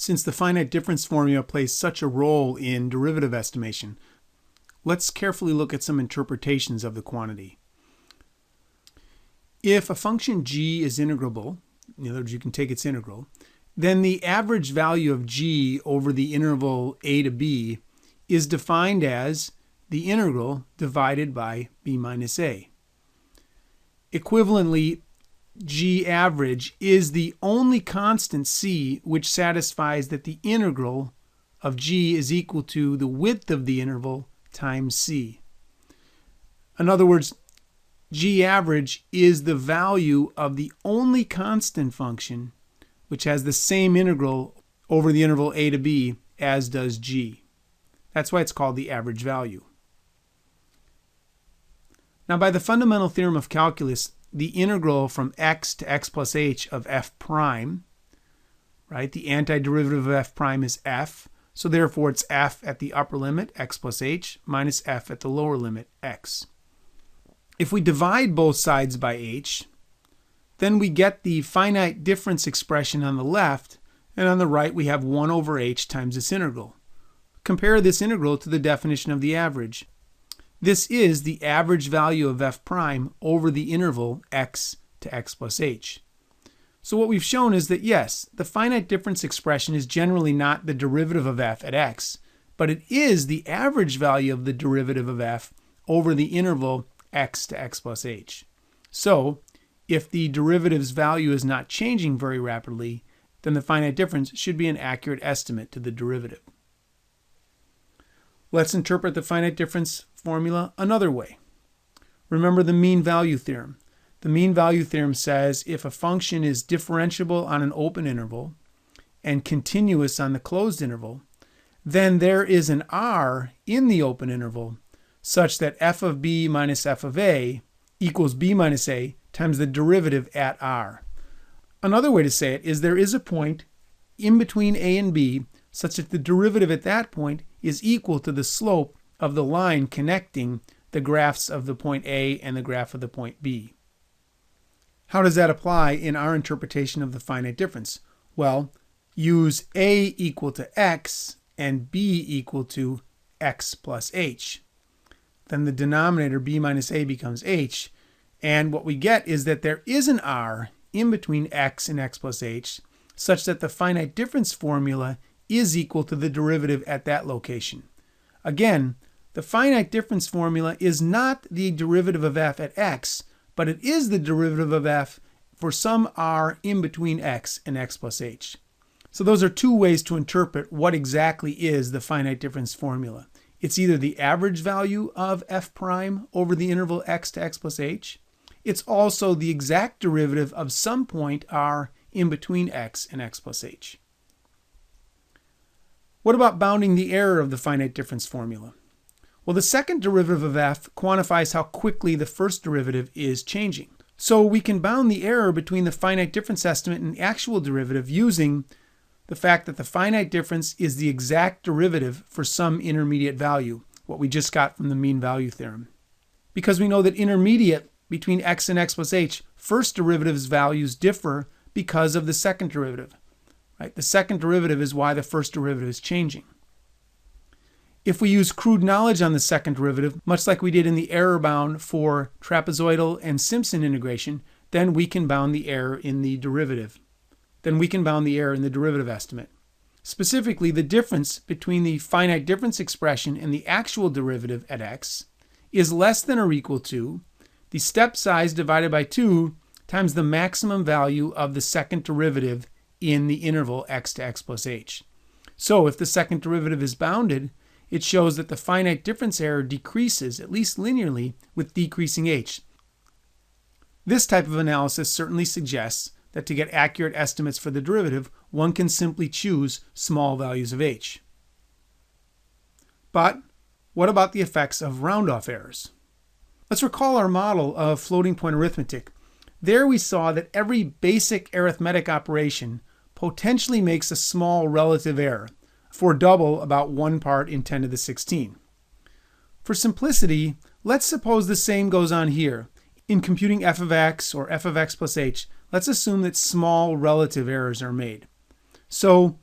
Since the finite difference formula plays such a role in derivative estimation, let's carefully look at some interpretations of the quantity. If a function g is integrable, in other words, you can take its integral, then the average value of g over the interval a to b is defined as the integral divided by b minus a. Equivalently, g average is the only constant c which satisfies that the integral of g is equal to the width of the interval times c. In other words, g average is the value of the only constant function which has the same integral over the interval a to b as does g. That's why it's called the average value. Now, by the fundamental theorem of calculus, the integral from x to x plus h of f prime, right? The antiderivative of f prime is f, so therefore it's f at the upper limit, x plus h, minus f at the lower limit, x. If we divide both sides by h, then we get the finite difference expression on the left, and on the right we have 1 over h times this integral. Compare this integral to the definition of the average. This is the average value of f prime over the interval x to x plus h. So what we've shown is that yes, the finite difference expression is generally not the derivative of f at x, but it is the average value of the derivative of f over the interval x to x plus h. So if the derivative's value is not changing very rapidly, then the finite difference should be an accurate estimate to the derivative. Let's interpret the finite difference formula another way. Remember the mean value theorem. The mean value theorem says if a function is differentiable on an open interval and continuous on the closed interval, then there is an r in the open interval such that f of b minus f of a equals b minus a times the derivative at r. Another way to say it is there is a point in between a and b such that the derivative at that point is equal to the slope of the line connecting the graphs of the point A and the graph of the point B. How does that apply in our interpretation of the finite difference? Well, use A equal to x and B equal to x plus h. Then the denominator b minus a becomes h, and what we get is that there is an r in between x and x plus h such that the finite difference formula is equal to the derivative at that location. Again, the finite difference formula is not the derivative of f at x, but it is the derivative of f for some r in between x and x plus h. So those are two ways to interpret what exactly is the finite difference formula. It's either the average value of f prime over the interval x to x plus h. It's also the exact derivative of some point r in between x and x plus h. What about bounding the error of the finite difference formula? Well, the second derivative of f quantifies how quickly the first derivative is changing. So we can bound the error between the finite difference estimate and the actual derivative using the fact that the finite difference is the exact derivative for some intermediate value, what we just got from the mean value theorem. Because we know that intermediate between x and x plus h, first derivative's values differ because of the second derivative. Right? The second derivative is why the first derivative is changing. If we use crude knowledge on the second derivative, much like we did in the error bound for trapezoidal and Simpson integration, then we can bound the error in the derivative. Then we can bound the error in the derivative estimate. Specifically, the difference between the finite difference expression and the actual derivative at x is less than or equal to the step size divided by 2 times the maximum value of the second derivative in the interval x to x plus h. So if the second derivative is bounded, it shows that the finite difference error decreases, at least linearly, with decreasing h. This type of analysis certainly suggests that to get accurate estimates for the derivative, one can simply choose small values of h. But what about the effects of round-off errors? Let's recall our model of floating point arithmetic. There we saw that every basic arithmetic operation potentially makes a small relative error, for double about 1 part in 10 to the 16. For simplicity, let's suppose the same goes on here. In computing f of x or f of x plus h, let's assume that small relative errors are made. So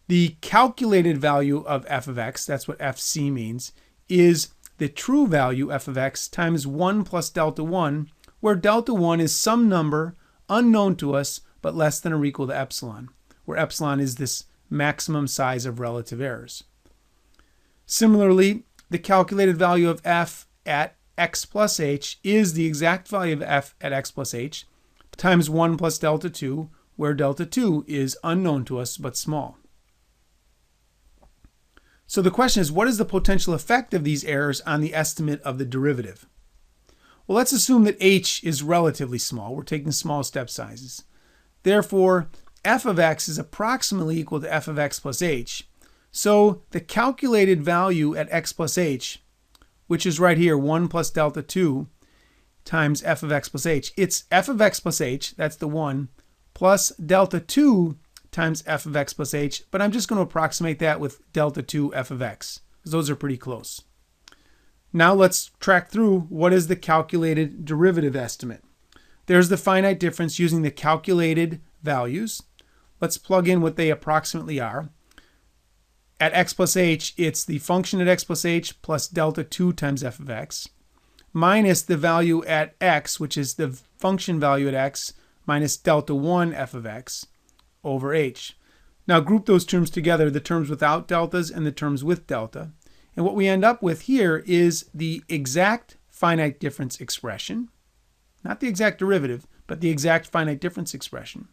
The calculated value of f of x, that's what fc means, is the true value f of x times 1 plus delta 1, where delta 1 is some number unknown to us but less than or equal to epsilon, where epsilon is this maximum size of relative errors. Similarly, the calculated value of f at x plus h is the exact value of f at x plus h times 1 plus delta 2, where delta 2 is unknown to us but small. So the question is, what is the potential effect of these errors on the estimate of the derivative? Well, let's assume that h is relatively small. We're taking small step sizes. Therefore, f of x is approximately equal to f of x plus h. So the calculated value at x plus h, which is right here, 1 plus delta 2 times f of x plus h. It's f of x plus h, that's the 1, plus delta 2 times f of x plus h, but I'm just going to approximate that with delta 2 f of x, because those are pretty close. Now let's track through what is the calculated derivative estimate. There's the finite difference using the calculated values. Let's plug in what they approximately are. At x plus h, it's the function at x plus h plus delta 2 times f of x, minus the value at x, which is the function value at x, minus delta 1 f of x, over h. Now group those terms together, the terms without deltas and the terms with delta. And what we end up with here is the exact finite difference expression, not the exact derivative, but the exact finite difference expression,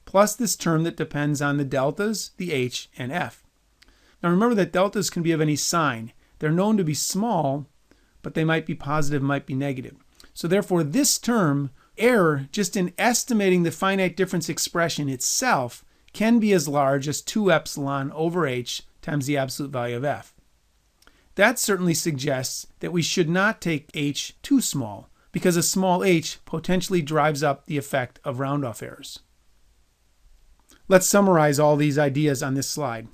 plus this term that depends on the deltas, the h, and f. Now remember that deltas can be of any sign. They're known to be small, but they might be positive, might be negative. So therefore this term, error, just in estimating the finite difference expression itself, can be as large as 2 epsilon over h times the absolute value of f. That certainly suggests that we should not take h too small, because a small h potentially drives up the effect of round-off errors. Let's summarize all these ideas on this slide.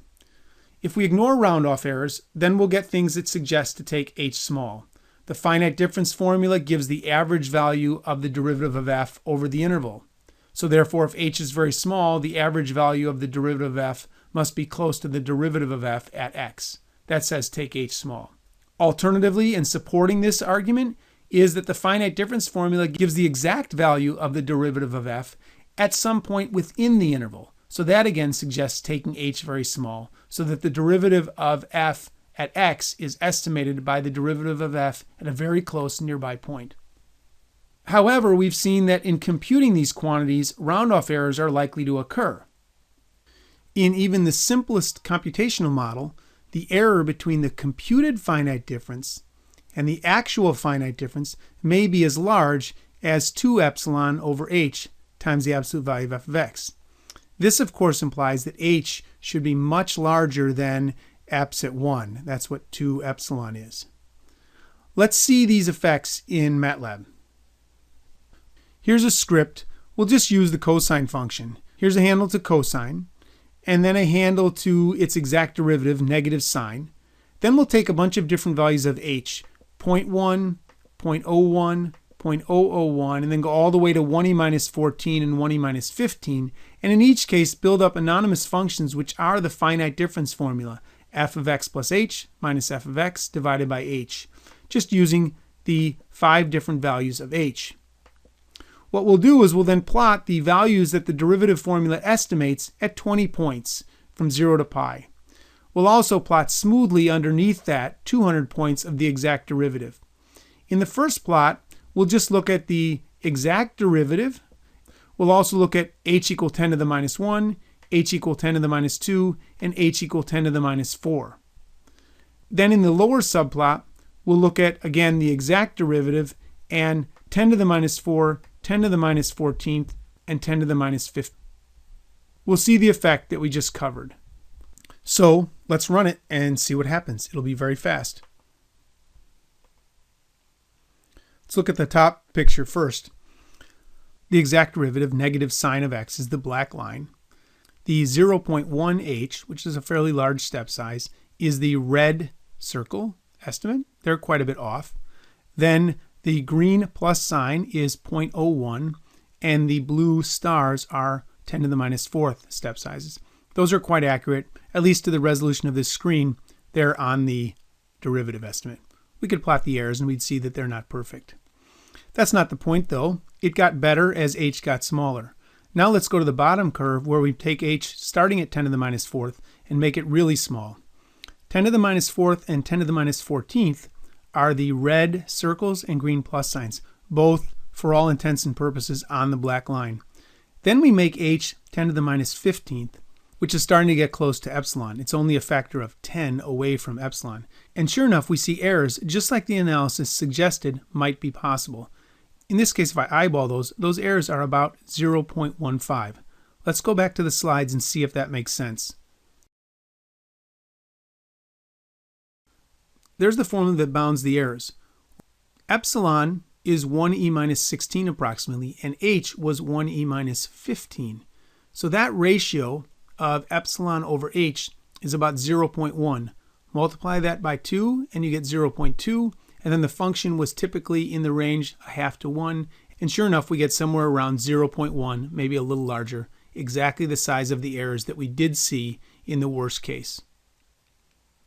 If we ignore round-off errors, then we'll get things that suggest to take h small. The finite difference formula gives the average value of the derivative of f over the interval. So therefore, if h is very small, the average value of the derivative of f must be close to the derivative of f at x. That says take h small. Alternatively, in supporting this argument, is that the finite difference formula gives the exact value of the derivative of f at some point within the interval. So that again suggests taking h very small, so that the derivative of f at x is estimated by the derivative of f at a very close nearby point. However, we've seen that in computing these quantities, round-off errors are likely to occur. In even the simplest computational model, the error between the computed finite difference and the actual finite difference may be as large as 2 epsilon over h times the absolute value of f of x. This, of course, implies that h should be much larger than eps at 1. That's what 2 epsilon is. Let's see these effects in MATLAB. Here's a script. We'll just use the cosine function. Here's a handle to cosine, and then a handle to its exact derivative, negative sine. Then we'll take a bunch of different values of h, 0.1, 0.01, 0.001, and then go all the way to 1e minus 14 and 1e minus 15, and in each case build up anonymous functions which are the finite difference formula, f of x plus h minus f of x divided by h, just using the 5 different values of h. What we'll do is we'll then plot the values that the derivative formula estimates at 20 points from 0 to pi. We'll also plot smoothly underneath that 200 points of the exact derivative. In the first plot, we'll just look at the exact derivative. We'll also look at h equal 10 to the minus 1, h equal 10 to the minus 2, and h equal 10 to the minus 4. Then in the lower subplot, we'll look at, again, the exact derivative and 10 to the minus 4, 10 to the minus 14th, and 10 to the minus 5th. We'll see the effect that we just covered. So let's run it and see what happens. It'll be very fast. Let's look at the top picture first. The exact derivative, negative sine of x, is the black line. The 0.1h, which is a fairly large step size, is the red circle estimate. They're quite a bit off. Then the green plus sign is 0.01, and the blue stars are 10 to the minus 4th step sizes. Those are quite accurate, at least to the resolution of this screen there on the derivative estimate. We could plot the errors and we'd see that they're not perfect. That's not the point though. It got better as h got smaller. Now let's go to the bottom curve where we take h starting at 10 to the minus 4th and make it really small. 10 to the minus 4th and 10 to the minus 14th are the red circles and green plus signs, both for all intents and purposes on the black line. Then we make h 10 to the minus 15th, which is starting to get close to epsilon. It's only a factor of 10 away from epsilon. And sure enough, we see errors, just like the analysis suggested might be possible. In this case, if I eyeball those errors are about 0.15. Let's go back to the slides and see if that makes sense. There's the formula that bounds the errors. Epsilon is 1e minus 16 approximately, and h was 1e minus 15. So that ratio of epsilon over h is about 0.1. Multiply that by 2 and you get 0.2, and then the function was typically in the range 1/2 to 1, and sure enough we get somewhere around 0.1, maybe a little larger, exactly the size of the errors that we did see in the worst case.